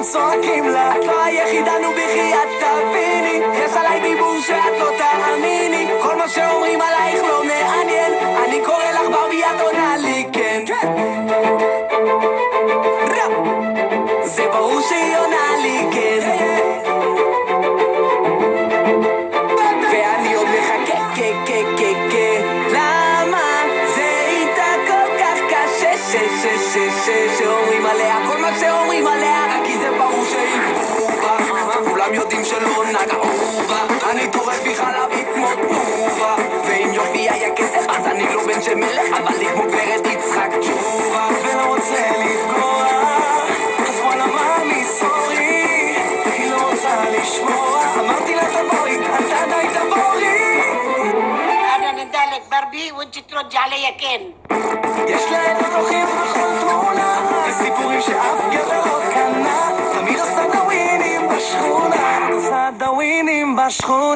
צועקים לה, את לא היחידה, נו בחייאת תביני, יש עליי דיבור שאת לא תאמיני, כל מה שאומרים עלייך לא מעניין, אני קורא לך ברבי, את עונה לי כן. זה ברור שהיא עונה לי כן, ואני עוד מחכה למה זה איתה כל כך קשה שאומרים עליה כל מה שאומרים עליה, רק כי זה ברור שהיא בובה, כולם יודעים שלא נגעו בה, אני טורף בי חלבי כמו תנובה, ואם יופי היה כסף אז אני לא בן של מלך, אבל לי כמו גברת יצחק תשובה, ולא רוצה לפגוע, אז וואלה מאמי סורי, היא לא רוצה לשמוע, אמרתי לה תבואי, אתה די תבואי. أنا ندالك بربي وانت تردي عليا كان. יש לה את הנוחים בכל תמונה, וסיפורים שאף גבר לא קנה, תמיד עושה דאווינים בשכונה, עושה דאווינים בשכונה.